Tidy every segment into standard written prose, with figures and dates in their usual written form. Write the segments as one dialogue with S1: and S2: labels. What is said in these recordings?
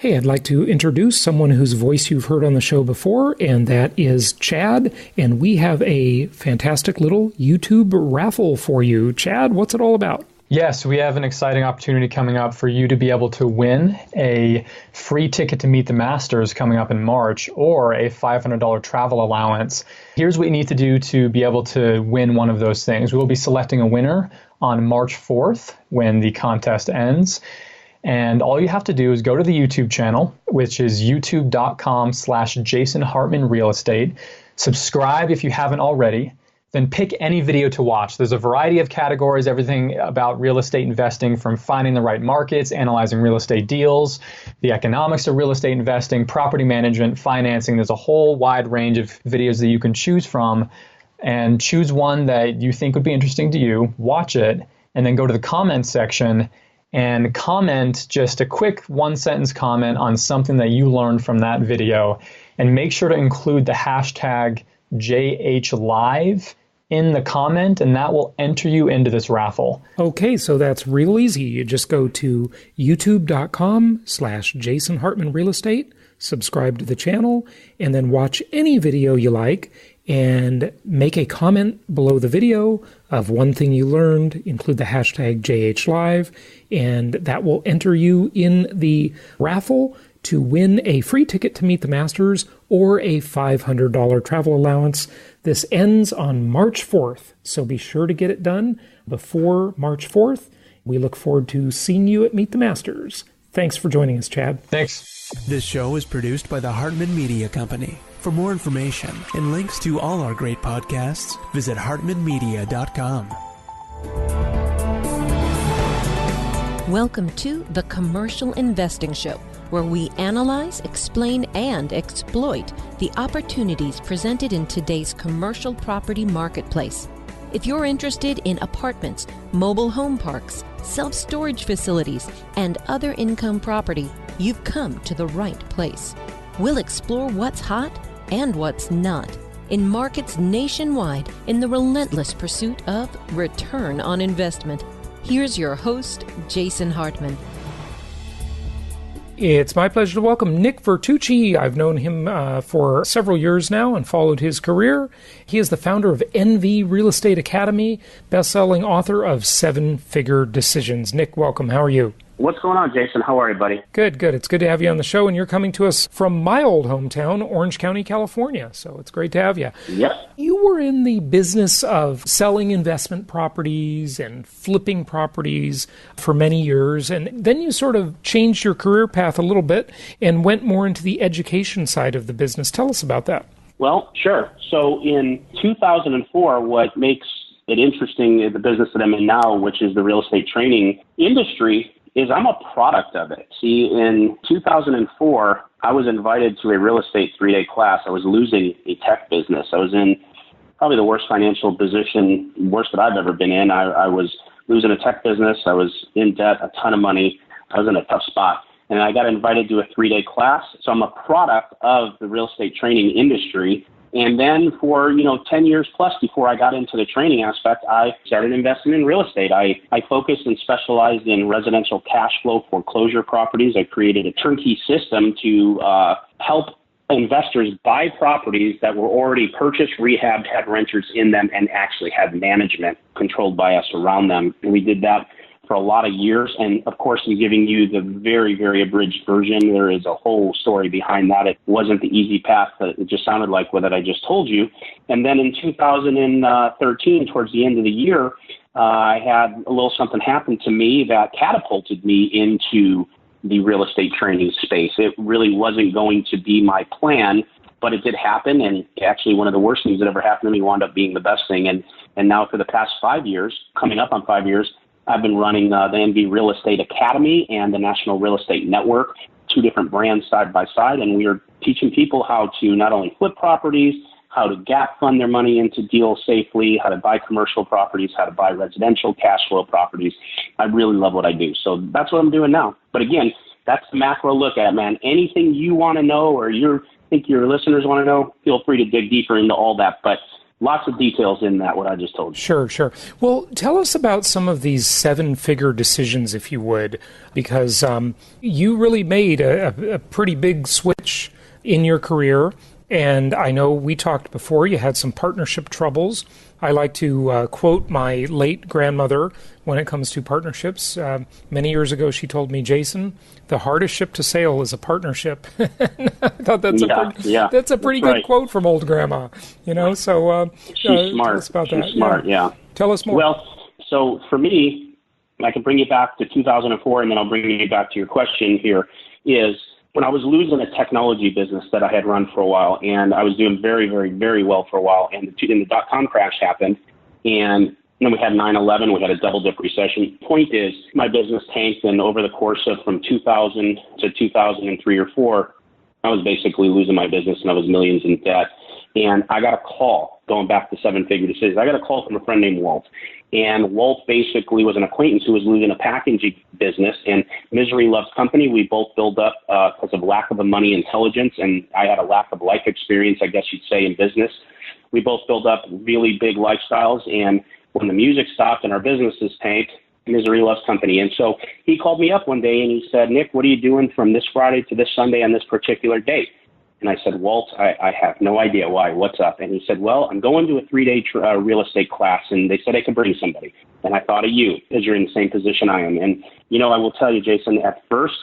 S1: Hey, I'd like to introduce someone whose voice you've heard on the show before, and that is Chad. And we have a fantastic little YouTube raffle for you. Chad, what's it all about?
S2: Yes, we have an exciting opportunity coming up for you to be able to win a free ticket to meet the Masters coming up in March, or a $500 travel allowance. Here's what you need to do to be able to win one of those things. We will be selecting a winner on March 4th when the contest ends. And all you have to do is go to the YouTube channel, which is youtube.com/Jason Hartman Real Estate. Subscribe if you haven't already. Then pick any video to watch. There's a variety of categories, everything about real estate investing, from finding the right markets, analyzing real estate deals, the economics of real estate investing, property management, financing. There's a whole wide range of videos that you can choose from, and choose one that you think would be interesting to you, watch it, and then go to the comments section and comment just a quick one-sentence comment on something that you learned from that video. And make sure to include the hashtag JHLive in the comment, and that will enter you into this raffle.
S1: Okay, so that's real easy. You just go to youtube.com/Jason Hartman Real Estate, subscribe to the channel, and then watch any video you like, and make a comment below the video of one thing you learned, include the hashtag JHLive, and that will enter you in the raffle to win a free ticket to meet the Masters or a $500 travel allowance. This ends on March 4th, so be sure to get it done before March 4th. We look forward to seeing you at Meet the Masters. Thanks for joining us, Chad.
S2: Thanks.
S3: This show is produced by the Hartman Media Company. For more information and links to all our great podcasts, visit hartmanmedia.com.
S4: Welcome to The Commercial Investing Show, where we analyze, explain, and exploit the opportunities presented in today's commercial property marketplace. If you're interested in apartments, mobile home parks, self-storage facilities, and other income property, you've come to the right place. We'll explore what's hot and what's not in markets nationwide in the relentless pursuit of return on investment. Here's your host, Jason Hartman.
S1: It's my pleasure to welcome Nick Vertucci. I've known him for several years now and followed his career. He is the founder of NV Real Estate Academy, best-selling author of Seven Figure Decisions. Nick, welcome. How are you?
S5: What's going on, Jason? How are you, buddy?
S1: Good, good. It's good to have you on the show, and you're coming to us from my old hometown, Orange County, California, so it's great to have you.
S5: Yep.
S1: You were in the business of selling investment properties and flipping properties for many years, and then you sort of changed your career path a little bit and went more into the education side of the business. Tell us about that.
S5: Well, sure. So in 2004, what makes it interesting in the business that I'm in now, which is the real estate training industry, is I'm a product of it. See, in 2004, I was invited to a real estate 3-day class. I was losing a tech business. I was in probably the worst financial position, worst that I've ever been in. I was losing a tech business. I was in debt, a ton of money. I was in a tough spot. And I got invited to a 3-day class. So I'm a product of the real estate training industry. And then for, 10 years plus before I got into the training aspect, I started investing in real estate. I focused and specialized in residential cash flow foreclosure properties. I created a turnkey system to help investors buy properties that were already purchased, rehabbed, had renters in them, and actually had management controlled by us around them. And we did that for a lot of years. And of course, I'm giving you the very, very abridged version. There is a whole story behind that. It wasn't the easy path that it just sounded like what I just told you. And then in 2013, towards the end of the year, I had a little something happen to me that catapulted me into the real estate training space. It really wasn't going to be my plan, but it did happen. And actually, one of the worst things that ever happened to me wound up being the best thing. And now for the past 5 years, coming up on 5 years, I've been running the NV Real Estate Academy and the National Real Estate Network, two different brands side by side, and we are teaching people how to not only flip properties, how to gap fund their money into deals safely, how to buy commercial properties, how to buy residential cash flow properties. I really love what I do. So that's what I'm doing now. But again, that's the macro look at it, man. Anything you want to know or you think your listeners want to know, feel free to dig deeper into all that. But lots of details in that, what I just told you.
S1: Sure. Well, tell us about some of these 7-figure decisions, if you would, because you really made a pretty big switch in your career. And I know we talked before, you had some partnership troubles. I like to quote my late grandmother when it comes to partnerships. Many years ago, she told me, Jason, the hardest ship to sail is a partnership. I thought that's a pretty good quote from old grandma. So
S5: she's smart.
S1: Tell us about that.
S5: She's smart, yeah.
S1: Tell us more.
S5: Well, so for me, I can bring you back to 2004, and then I'll bring you back to your question here, is when I was losing a technology business that I had run for a while, and I was doing very, very, very well for a while, and the dot-com crash happened, and then we had 9/11, we had a double-dip recession. Point is, my business tanked, and over the course of from 2000 to 2003 or 4, I was basically losing my business, and I was millions in debt. And I got a call, going back to 7-figure decisions, I got a call from a friend named Walt. And Walt basically was an acquaintance who was losing a packaging business, and misery loves company. We both built up because of lack of money intelligence, and I had a lack of life experience, I guess you'd say, in business. We both built up really big lifestyles, and when the music stopped and our businesses tanked, misery loves company. And so he called me up one day and he said, Nick, what are you doing from this Friday to this Sunday on this particular date? And I said, Walt, I have no idea why. What's up? And he said, well, I'm going to a 3-day real estate class, and they said I could bring somebody. And I thought of you because you're in the same position I am. And, I will tell you, Jason, at first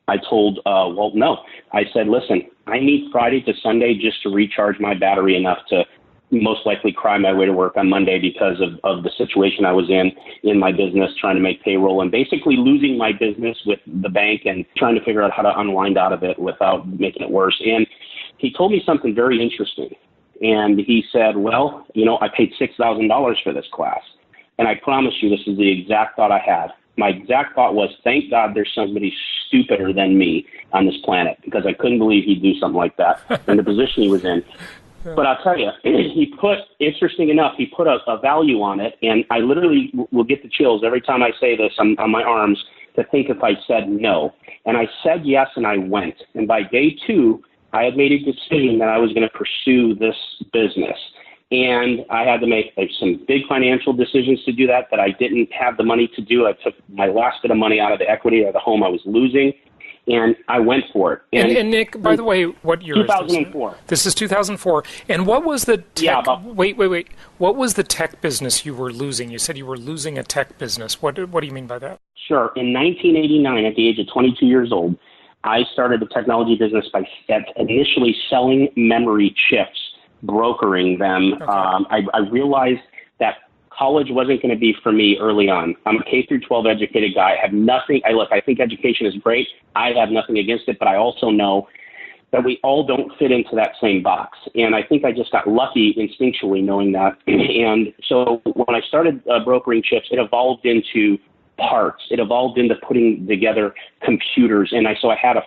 S5: I told Walt no. I said, listen, I need Friday to Sunday just to recharge my battery enough to most likely cry my way to work on Monday because of the situation I was in my business, trying to make payroll and basically losing my business with the bank and trying to figure out how to unwind out of it without making it worse. And he told me something very interesting. And he said, well, I paid $6,000 for this class. And I promise you, this is the exact thought I had. My exact thought was, thank God there's somebody stupider than me on this planet, because I couldn't believe he'd do something like that in the position he was in. But I'll tell you, interesting enough, he put a value on it, and I literally will get the chills every time I say this on my arms to think if I said no. And I said yes, and I went. And by day 2, I had made a decision that I was going to pursue this business. And I had to make some big financial decisions to do that I didn't have the money to do. I took my last bit of money out of the equity of the home I was losing. And I went for it.
S1: And Nick, by the way, what year
S5: 2004.
S1: is this? This is 2004. And what was the tech? Wait. What was the tech business you were losing? You said you were losing a tech business. What do you mean by that?
S5: Sure. In 1989, at the age of 22 years old, I started a technology business by initially selling memory chips, brokering them. Okay. I realized that college wasn't going to be for me early on. I'm a K through 12 educated guy. I have nothing. I think education is great. I have nothing against it, but I also know that we all don't fit into that same box. And I think I just got lucky instinctually knowing that. And so when I started brokering chips, it evolved into parts. It evolved into putting together computers. And I was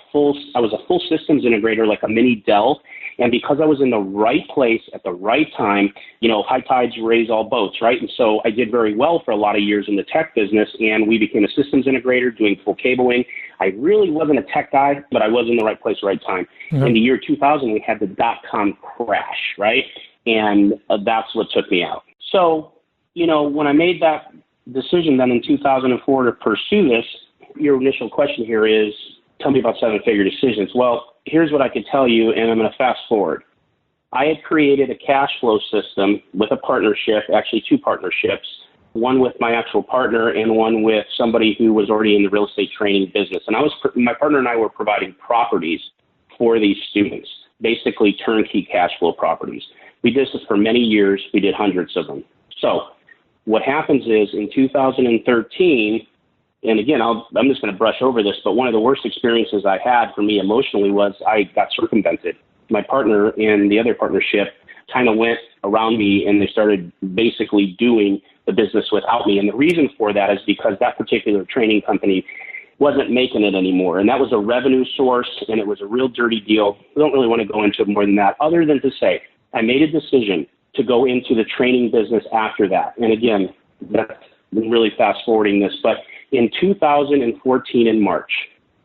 S5: a full systems integrator, like a mini Dell. And because I was in the right place at the right time, high tides raise all boats, right? And so I did very well for a lot of years in the tech business, and we became a systems integrator doing full cabling. I really wasn't a tech guy, but I was in the right place, right time. Mm-hmm. In the year 2000, we had the dot-com crash, right? And that's what took me out. So, when I made that decision then in 2004 to pursue this, your initial question here is, tell me about 7-figure decisions. Well, here's what I could tell you, and I'm going to fast forward. I had created a cash flow system with a partnership, actually 2 partnerships, one with my actual partner and one with somebody who was already in the real estate training business. And my partner and I were providing properties for these students, basically turnkey cash flow properties. We did this for many years. We did hundreds of them. So what happens is in 2013, and again, I'm just going to brush over this, but one of the worst experiences I had for me emotionally was I got circumvented. My partner in the other partnership kind of went around me, and they started basically doing the business without me. And the reason for that is because that particular training company wasn't making it anymore. And that was a revenue source, and it was a real dirty deal. I don't really want to go into it more than that, other than to say I made a decision to go into the training business after that. And again, that's really fast forwarding this, but in 2014 in March,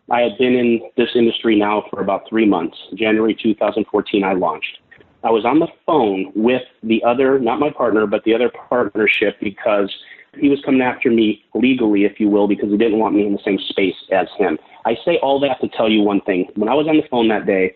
S5: I had been in this industry now for about 3 months. January 2014, I launched. I was on the phone with the other, not my partner, but the other partnership, because he was coming after me legally, if you will, because he didn't want me in the same space as him. I say all that to tell you one thing. When I was on the phone that day,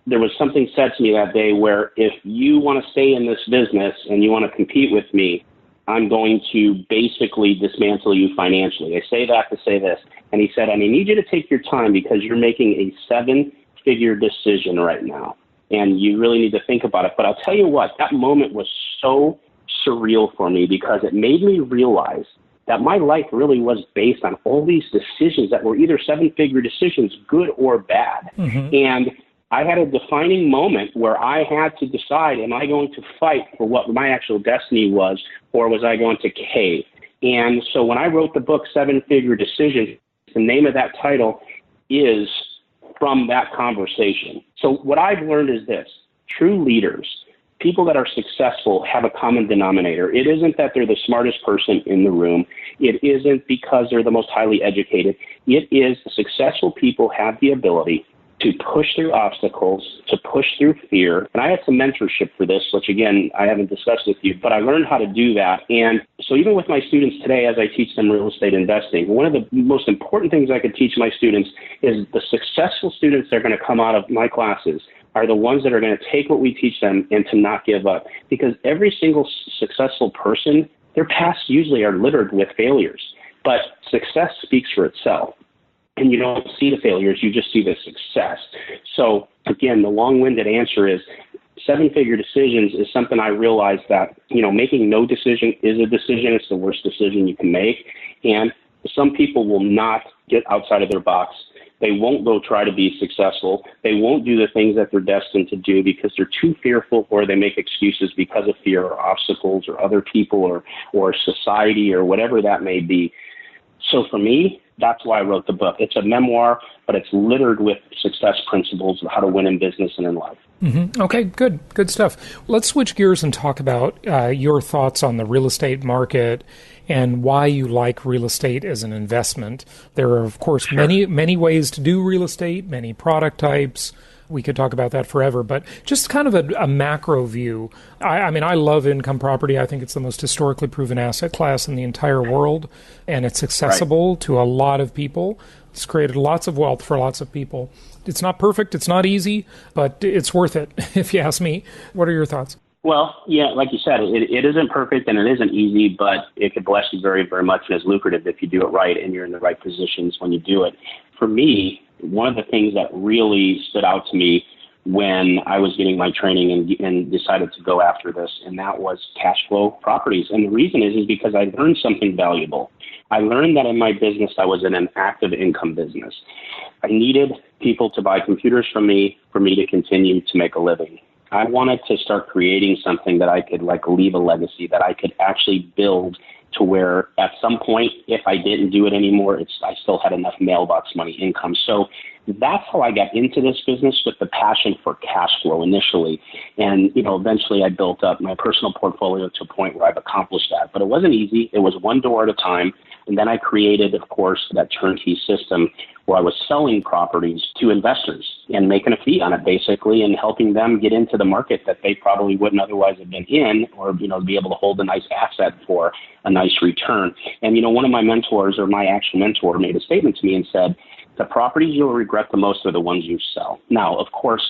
S5: there was something said to me that day where if you want to stay in this business and you want to compete with me, I'm going to basically dismantle you financially. I say that to say this. And he said, I need you to take your time because you're making a 7-figure decision right now. And you really need to think about it. But I'll tell you what, that moment was so surreal for me because it made me realize that my life really was based on all these decisions that were either 7-figure decisions, good or bad. Mm-hmm. And I had a defining moment where I had to decide, am I going to fight for what my actual destiny was, or was I going to cave? And so when I wrote the book, 7-Figure Decisions, the name of that title is from that conversation. So what I've learned is this: true leaders, people that are successful, have a common denominator. It isn't that they're the smartest person in the room. It isn't because they're the most highly educated. It is successful people have the ability to push through obstacles, to push through fear. And I had some mentorship for this, which again, I haven't discussed with you, but I learned how to do that. And so even with my students today, as I teach them real estate investing, one of the most important things I could teach my students is the successful students that are going to come out of my classes are the ones that are going to take what we teach them and to not give up. Because every single successful person, their pasts usually are littered with failures, but success speaks for itself. And you don't see the failures, you just see the success. So again, the long-winded answer is 7-figure decisions is something I realized that, making no decision is a decision. It's the worst decision you can make. And some people will not get outside of their box. They won't go try to be successful. They won't do the things that they're destined to do because they're too fearful, or they make excuses because of fear or obstacles or other people or society or whatever that may be. So for me, that's why I wrote the book. It's a memoir, but it's littered with success principles of how to win in business and in life.
S1: Mm-hmm. Okay, good stuff. Let's switch gears and talk about your thoughts on the real estate market and why you like real estate as an investment. There are, of course, many ways to do real estate, many product types. We could talk about that forever, but just kind of a macro view. I love income property. I think it's the most historically proven asset class in the entire world, and it's accessible to a lot of people. It's created lots of wealth for lots of people. It's not perfect. It's not easy, but it's worth it, if you ask me. What are your thoughts?
S5: Well, yeah, like you said, it isn't perfect and it isn't easy, but it could bless you very, very much and is lucrative if you do it right and you're in the right positions when you do it. For me, one of the things that really stood out to me when I was getting my training and decided to go after this, and that was cash flow properties. And the reason is because I learned something valuable. I learned that in my business, I was in an active income business. I needed people to buy computers from me for me to continue to make a living. I wanted to start creating something that I could leave a legacy, that I could actually build to where at some point, if I didn't do it anymore, I still had enough mailbox money income. So that's how I got into this business, with the passion for cash flow initially. And, eventually I built up my personal portfolio to a point where I've accomplished that. But it wasn't easy. It was one door at a time. And then I created, of course, that turnkey system where I was selling properties to investors and making a fee on it, basically, and helping them get into the market that they probably wouldn't otherwise have been in, or, be able to hold a nice asset for a nice return. And, one of my mentors, or my actual mentor, made a statement to me and said, the properties you'll regret the most are the ones you sell. Now, of course,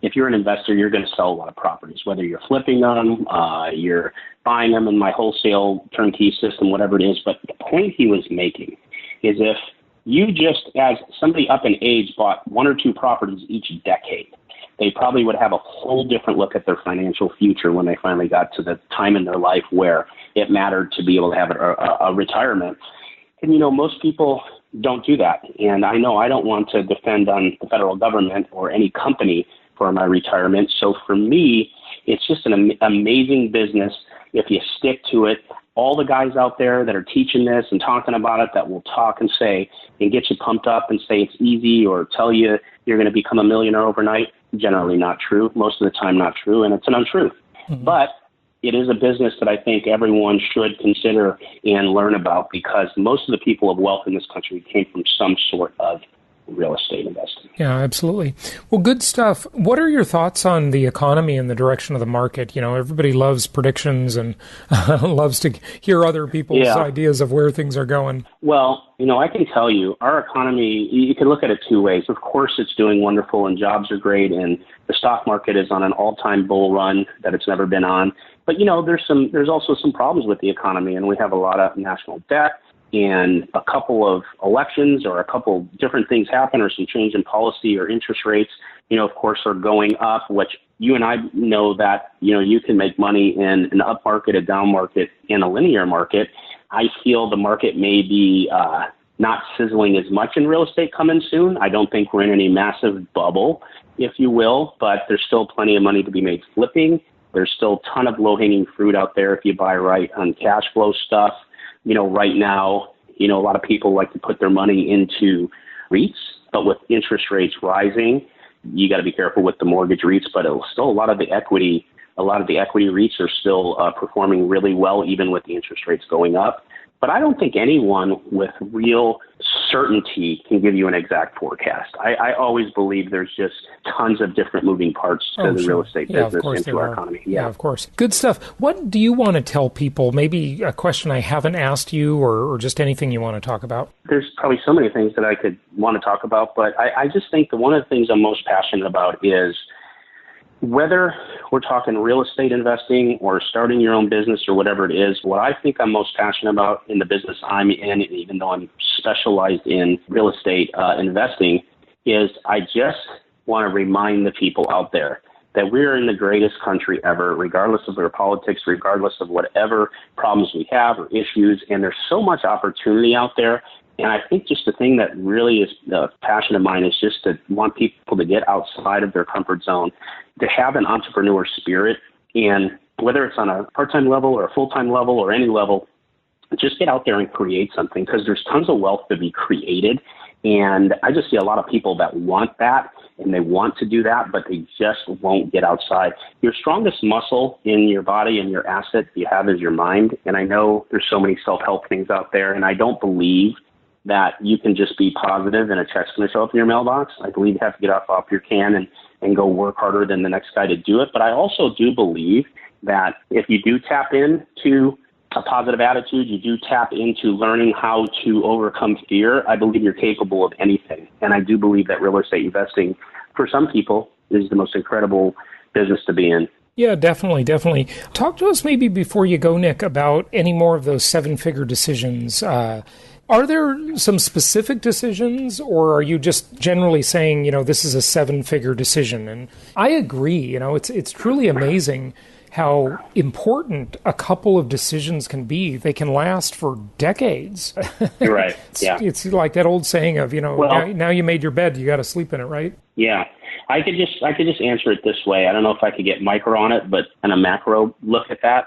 S5: if you're an investor, you're going to sell a lot of properties, whether you're flipping them, you're buying them in my wholesale turnkey system, whatever it is. But the point he was making is, if you just, as somebody up in age, bought 1 or 2 properties each decade, they probably would have a whole different look at their financial future when they finally got to the time in their life where it mattered to be able to have a retirement. And, most people don't do that. And I know I don't want to depend on the federal government or any company for my retirement. So for me, it's just an amazing business if you stick to it. All the guys out there that are teaching this and talking about it, that will talk and say and get you pumped up and say it's easy, or tell you you're going to become a millionaire overnight, generally not true. Most of the time not true, and it's an untruth. Mm-hmm. But it is a business that I think everyone should consider and learn about, because most of the people of wealth in this country came from some sort of real estate investing.
S1: Yeah, absolutely. Well, good stuff. What are your thoughts on the economy and the direction of the market? Everybody loves predictions and loves to hear other people's ideas of where things are going.
S5: Well, I can tell you our economy, you can look at it two ways. Of course, it's doing wonderful and jobs are great and the stock market is on an all-time bull run that it's never been on. But, there's also some problems with the economy, and we have a lot of national debt. And a couple of elections or a couple different things happen or some change in policy or interest rates, of course, are going up, which you and I know that, you can make money in an up market, a down market, and a linear market. I feel the market may be not sizzling as much in real estate coming soon. I don't think we're in any massive bubble, if you will, but there's still plenty of money to be made flipping. There's still a ton of low-hanging fruit out there if you buy right on cash flow stuff. Right now, a lot of people like to put their money into REITs, but with interest rates rising, you got to be careful with the mortgage REITs, but it's still a lot of the equity REITs are still performing really well, even with the interest rates going up. But I don't think anyone with real certainty can give you an exact forecast. I always believe there's just tons of different moving parts to the real estate business into our economy.
S1: Yeah, of course. Good stuff. What do you want to tell people? Maybe a question I haven't asked you or just anything you want to talk about?
S5: There's probably so many things that I could want to talk about, but I just think that one of the things I'm most passionate about is whether we're talking real estate investing or starting your own business or whatever it is, what I think I'm most passionate about in the business I'm in, even though I'm specialized in real estate investing, is I just want to remind the people out there that we're in the greatest country ever, regardless of our politics, regardless of whatever problems we have or issues. And there's so much opportunity out there. And I think just the thing that really is the passion of mine is just to want people to get outside of their comfort zone, to have an entrepreneur spirit. And whether it's on a part-time level or a full-time level or any level, just get out there and create something, because there's tons of wealth to be created. And I just see a lot of people that want that and they want to do that, but they just won't get outside. Your strongest muscle in your body and your asset you have is your mind. And I know there's so many self-help things out there, and I don't believe that you can just be positive and a check's going to show up in your mailbox. I believe you have to get off your can and go work harder than the next guy to do it. But I also do believe that if you do tap into a positive attitude, you do tap into learning how to overcome fear, I believe you're capable of anything. And I do believe that real estate investing, for some people, is the most incredible business to be in.
S1: Yeah, definitely. Talk to us maybe before you go, Nick, about any more of those seven-figure decisions. Are there some specific decisions, or are you just generally saying, this is a seven-figure decision? And I agree, it's truly amazing how important a couple of decisions can be. They can last for decades.
S5: You're right. Yeah.
S1: It's like that old saying of, now you made your bed, you got to sleep in it, right?
S5: Yeah. I could just answer it this way. I don't know if I could get micro on it, but on a macro look at that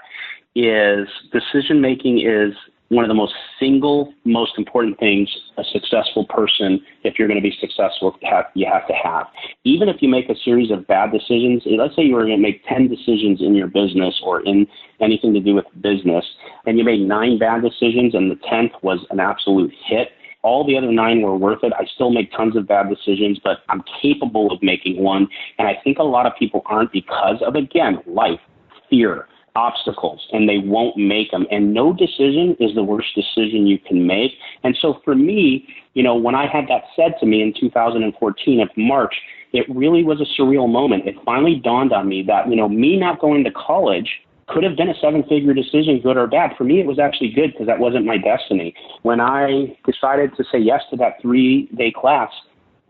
S5: is decision-making is one of the most important things a successful person, if you're going to be successful, you have to have. Even if you make a series of bad decisions, let's say you were going to make 10 decisions in your business or in anything to do with business, and you made 9 bad decisions and the 10th was an absolute hit, all the other 9 were worth it. I still make tons of bad decisions, but I'm capable of making one. And I think a lot of people aren't because of, again, life, fear, obstacles, and they won't make them. And no decision is the worst decision you can make. And so for me, when I had that said to me in 2014 of March, it really was a surreal moment. It finally dawned on me that, me not going to college could have been a 7-figure decision, good or bad. For me, it was actually good because that wasn't my destiny. When I decided to say yes to that 3-day class,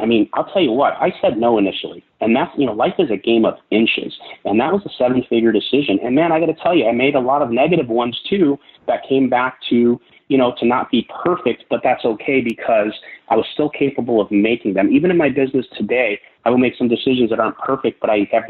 S5: I'll tell you what, I said no initially. And that's, life is a game of inches. And that was a 7-figure decision. And man, I got to tell you, I made a lot of negative ones too that came back to, to not be perfect, but that's okay because I was still capable of making them. Even in my business today, I will make some decisions that aren't perfect, but I have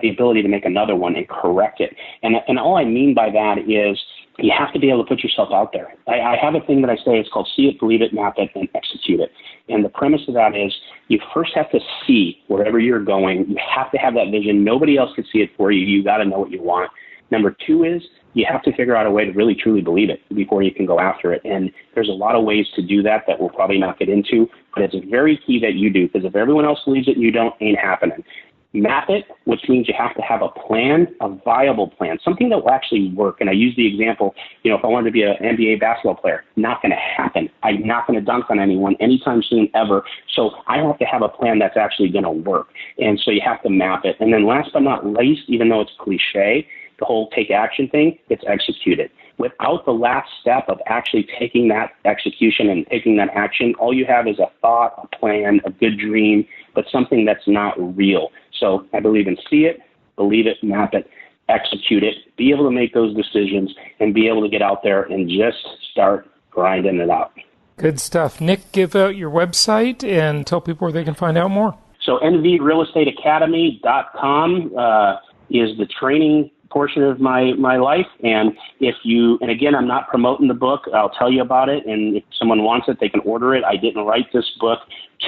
S5: the ability to make another one and correct it. And all I mean by that is you have to be able to put yourself out there. I have a thing that I say, it's called see it, believe it, map it, and execute it. And the premise of that is you first have to see wherever you're going. You have to have that vision. Nobody else can see it for you. You got to know what you want. Number 2 is you have to figure out a way to really truly believe it before you can go after it. And there's a lot of ways to do that we'll probably not get into, but it's very key that you do, because if everyone else believes it and you don't, ain't happening. Map it, which means you have to have a plan, a viable plan, something that will actually work. And I use the example, if I wanted to be an NBA basketball player, not going to happen. I'm not going to dunk on anyone anytime soon, ever. So I have to have a plan that's actually going to work. And so you have to map it. And then last but not least, even though it's cliche, the whole take action thing, it's execute it. Without the last step of actually taking that execution and taking that action, all you have is a thought, a plan, a good dream, but something that's not real. So I believe in see it, believe it, map it, execute it, be able to make those decisions, and be able to get out there and just start grinding it out.
S1: Good stuff. Nick, give out your website and tell people where they can find out more.
S5: So nvrealestateacademy.com is the training portion of my life. And again, I'm not promoting the book. I'll tell you about it. And if someone wants it, they can order it. I didn't write this book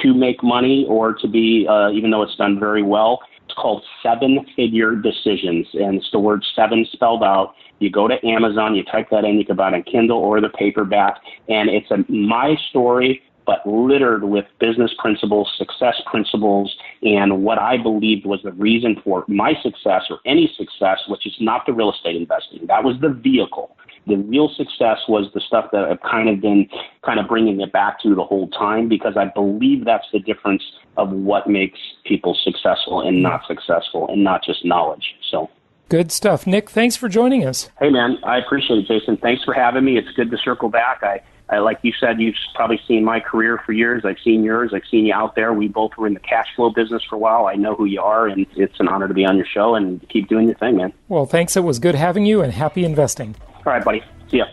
S5: to make money or to be, even though it's done very well. It's called 7-Figure Decisions. And it's the word 7 spelled out. You go to Amazon, you type that in, you can buy it on Kindle or the paperback. And it's my story, but littered with business principles, success principles, and what I believed was the reason for my success or any success, which is not the real estate investing. That was the vehicle. The real success was the stuff that I've kind of been bringing it back to the whole time, because I believe that's the difference of what makes people successful and not successful, and not just knowledge. So.
S1: Good stuff. Nick, thanks for joining us.
S5: Hey, man, I appreciate it, Jason. Thanks for having me. It's good to circle back. I like you said, you've probably seen my career for years. I've seen yours. I've seen you out there. We both were in the cash flow business for a while. I know who you are, and it's an honor to be on your show, and keep doing your thing, man.
S1: Well, thanks. It was good having you, and happy investing.
S5: All right, buddy. See ya.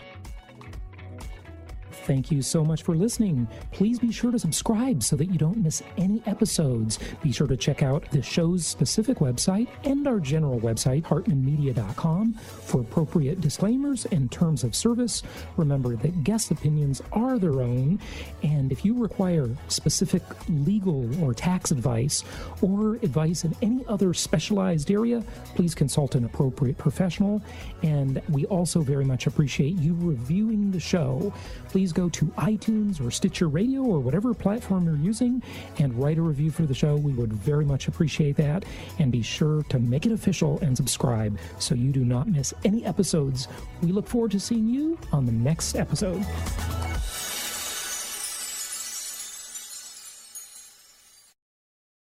S1: Thank you so much for listening. Please be sure to subscribe so that you don't miss any episodes. Be sure to check out the show's specific website and our general website, hartmanmedia.com, for appropriate disclaimers and terms of service. Remember that guest opinions are their own, and if you require specific legal or tax advice or advice in any other specialized area, please consult an appropriate professional. And we also very much appreciate you reviewing the show. Please go to iTunes or Stitcher Radio or whatever platform you're using and write a review for the show. We would very much appreciate that. And be sure to make it official and subscribe so you do not miss any episodes. We look forward to seeing you on the next episode.